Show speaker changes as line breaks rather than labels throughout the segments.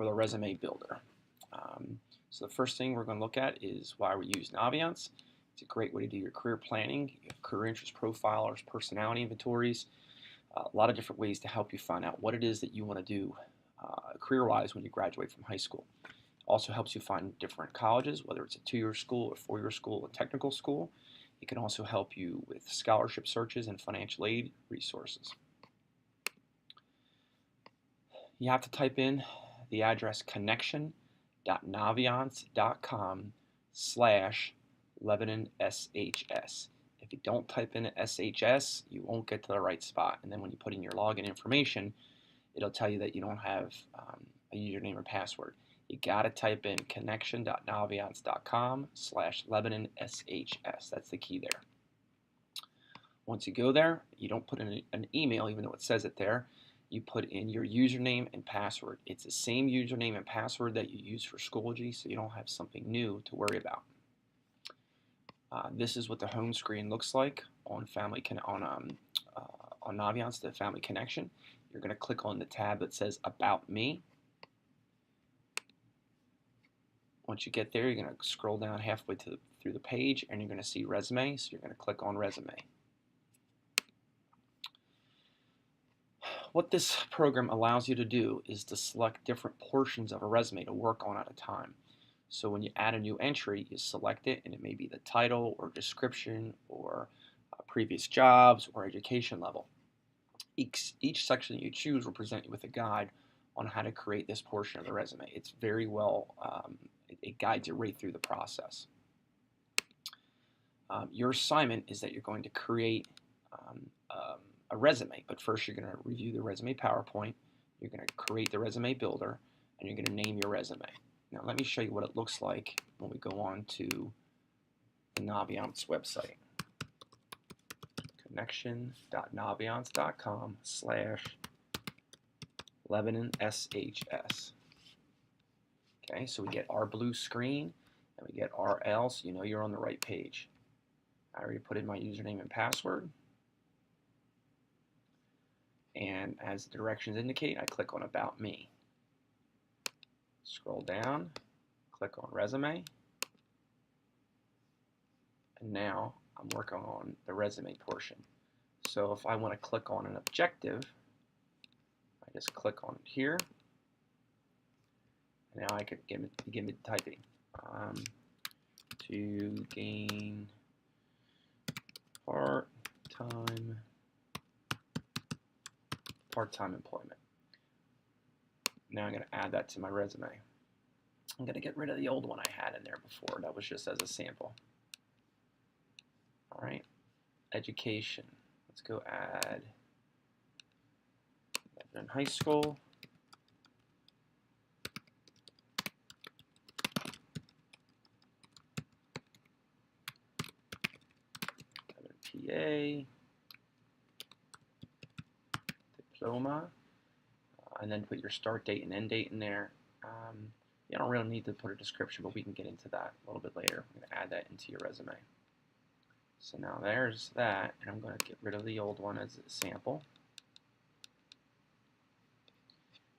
for the resume builder. So the first thing we're going to look at is why we use Naviance. It's a great way to do your career planning, you have career interest profilers, personality inventories, a lot of different ways to help you find out what it is that you want to do career-wise when you graduate from high school. Also helps you find different colleges, whether it's a 2-year school or 4-year school, a technical school. It can also help you with scholarship searches and financial aid resources. You have to type in the address connection.naviance.com/LebanonSHS. If you don't type in SHS, you won't get to the right spot. And then when you put in your login information, it'll tell you that you don't have a username or password. You got to type in connection.naviance.com/LebanonSHS. That's the key there. Once you go there, you don't put in an email, even though it says it there. You put in your username and password. It's the same username and password that you use for Schoology, so you don't have something new to worry about. This is what the home screen looks like on Naviance, the Family Connection. You're going to click on the tab that says About Me. Once you get there, you're going to scroll down halfway through the page, and you're going to see Resume, so you're going to click on Resume. What this program allows you to do is to select different portions of a resume to work on at a time. So when you add a new entry, you select it, and it may be the title or description or previous jobs or education level. Each section you choose will present you with a guide on how to create this portion of the resume. It's very well, it guides you right through the process. Your assignment is that you're going to create a resume, but first you're going to review the resume PowerPoint, you're going to create the resume builder, and you're going to name your resume. Now let me show you what it looks like when we go on to the Naviance website. Connection.naviance.com/LebanonSHS. Okay, so we get our blue screen and we get RL, so you know you're on the right page. I already put in my username and password. And as the directions indicate, I click on About Me. Scroll down, click on Resume, and now I'm working on the resume portion. So if I want to click on an objective, I just click on it here. And now I could begin typing. To gain part-time employment. Now I'm going to add that to my resume. I'm going to get rid of the old one I had in there before. That was just as a sample. All right, education. Let's go add Lebanon High School. PA. Diploma. And then put your start date and end date in there. You don't really need to put a description, but we can get into that a little bit later. I'm going to add that into your resume. So now there's that, and I'm going to get rid of the old one as a sample.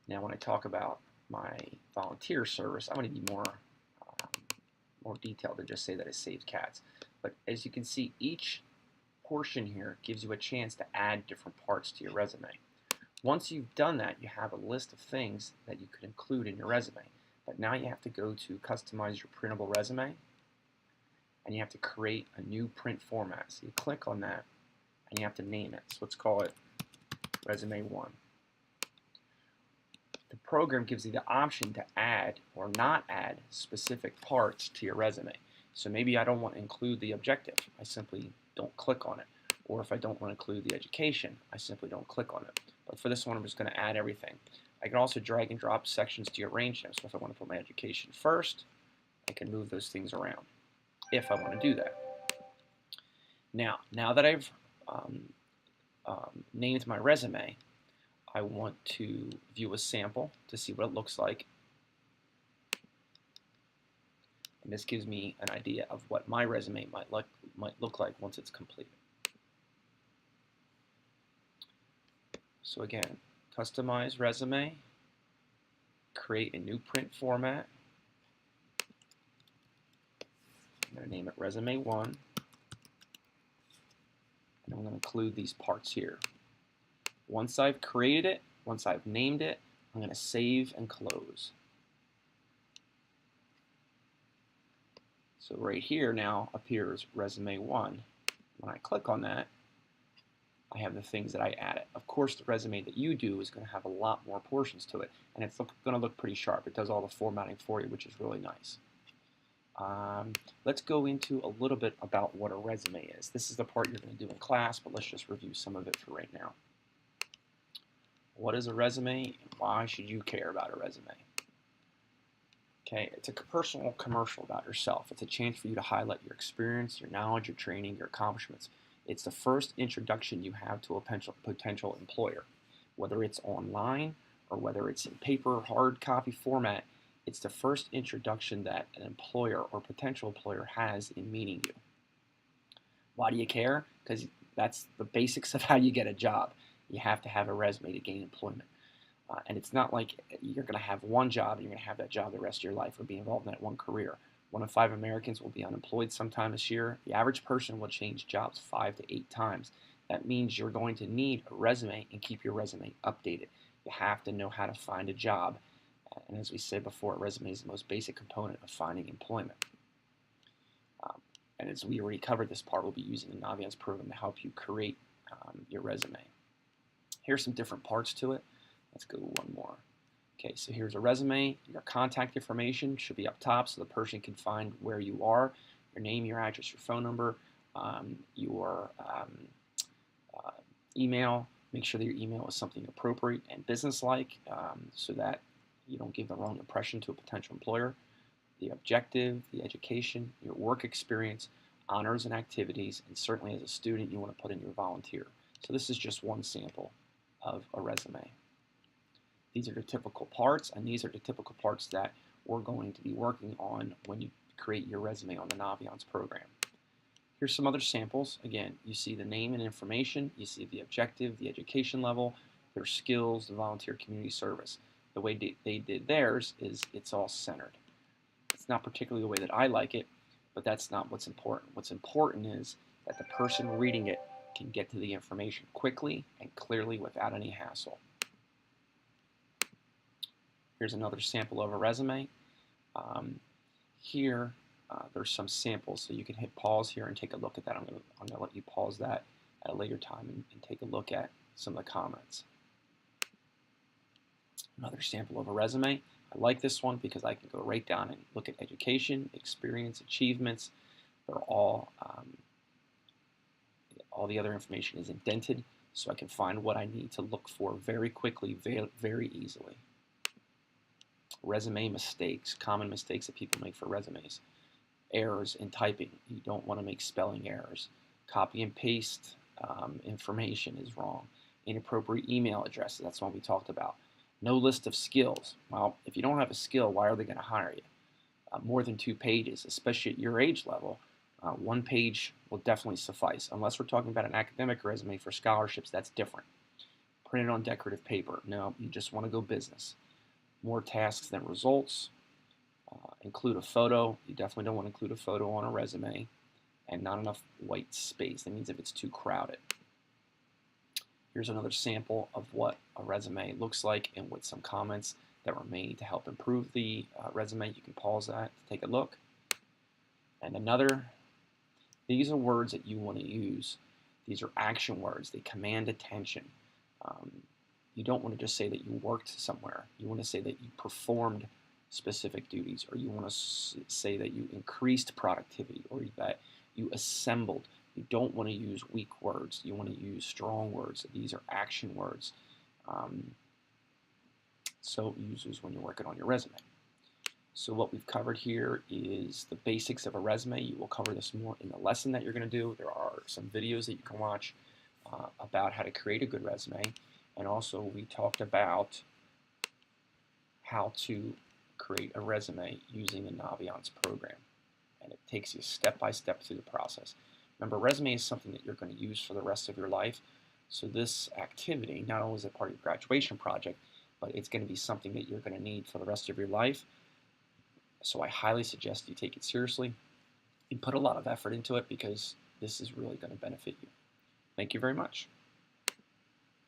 Now when I talk about my volunteer service, I'm going to be more detailed than just say that I saved cats. But as you can see, each portion here gives you a chance to add different parts to your resume. Once you've done that, you have a list of things that you could include in your resume. But now you have to go to customize your printable resume, and you have to create a new print format. So you click on that, and you have to name it. So let's call it Resume 1. The program gives you the option to add or not add specific parts to your resume. So maybe I don't want to include the objective. I simply don't click on it. Or if I don't want to include the education, I simply don't click on it. But for this one, I'm just going to add everything. I can also drag and drop sections to arrange them. So if I want to put my education first, I can move those things around if I want to do that. Now that I've named my resume, I want to view a sample to see what it looks like. And this gives me an idea of what my resume might look like once it's completed. So again, customize resume, create a new print format. I'm going to name it Resume 1. And I'm going to include these parts here. Once I've created it, once I've named it, I'm going to save and close. So right here now appears Resume 1. When I click on that, I have the things that I added. Of course, the resume that you do is going to have a lot more portions to it, and it's going to look pretty sharp. It does all the formatting for you, which is really nice. Let's go into a little bit about what a resume is. This is the part you're going to do in class, but let's just review some of it for right now. What is a resume, and why should you care about a resume? Okay, it's a personal commercial about yourself. It's a chance for you to highlight your experience, your knowledge, your training, your accomplishments. It's the first introduction you have to a potential employer. Whether it's online or whether it's in paper, hard copy format, it's the first introduction that an employer or potential employer has in meeting you. Why do you care? Because that's the basics of how you get a job. You have to have a resume to gain employment. And it's not like you're going to have one job and you're going to have that job the rest of your life or be involved in that one career. 1 in 5 Americans will be unemployed sometime this year. The average person will change jobs 5 to 8 times. That means you're going to need a resume and keep your resume updated. You have to know how to find a job. And as we said before, a resume is the most basic component of finding employment. And as we already covered this part, we'll be using the Naviance program to help you create your resume. Here's some different parts to it. Let's go one more. Okay, so here's a resume. Your contact information should be up top so the person can find where you are. Your name, your address, your phone number, your email. Make sure that your email is something appropriate and businesslike so that you don't give the wrong impression to a potential employer. The objective, the education, your work experience, honors and activities, and certainly as a student you want to put in your volunteer. So this is just one sample of a resume. These are the typical parts, and these are the typical parts that we're going to be working on when you create your resume on the Naviance program. Here's some other samples. Again, you see the name and information, you see the objective, the education level, their skills, the volunteer community service. The way they did theirs is it's all centered. It's not particularly the way that I like it, but that's not what's important. What's important is that the person reading it can get to the information quickly and clearly without any hassle. Here's another sample of a resume. Here, there's some samples, so you can hit pause here and take a look at that. I'm going to let you pause that at a later time and take a look at some of the comments. Another sample of a resume. I like this one because I can go right down and look at education, experience, achievements. They're all the other information is indented, so I can find what I need to look for very quickly, very easily. Resume mistakes, common mistakes that people make for resumes. Errors in typing. You don't want to make spelling errors. Copy and paste information is wrong. Inappropriate email addresses, that's one we talked about. No list of skills. Well, if you don't have a skill, why are they going to hire you? More than 2 pages, especially at your age level. 1 page will definitely suffice. Unless we're talking about an academic resume for scholarships, that's different. Printed on decorative paper. No, you just want to go business. More tasks than results. Include a photo. You definitely don't want to include a photo on a resume. And not enough white space. That means if it's too crowded. Here's another sample of what a resume looks like and with some comments that were made to help improve the resume. You can pause that to take a look. And another, these are words that you want to use. These are action words. They command attention. You don't want to just say that you worked somewhere. You want to say that you performed specific duties, or you want to say that you increased productivity, or that you assembled. You don't want to use weak words. You want to use strong words. These are action words. So use those when you're working on your resume. So what we've covered here is the basics of a resume. You will cover this more in the lesson that you're going to do. There are some videos that you can watch about how to create a good resume. And also we talked about how to create a resume using the Naviance program. And it takes you step by step through the process. Remember, resume is something that you're going to use for the rest of your life. So this activity, not only is it part of your graduation project, but it's going to be something that you're going to need for the rest of your life. So I highly suggest you take it seriously and put a lot of effort into it because this is really going to benefit you. Thank you very much.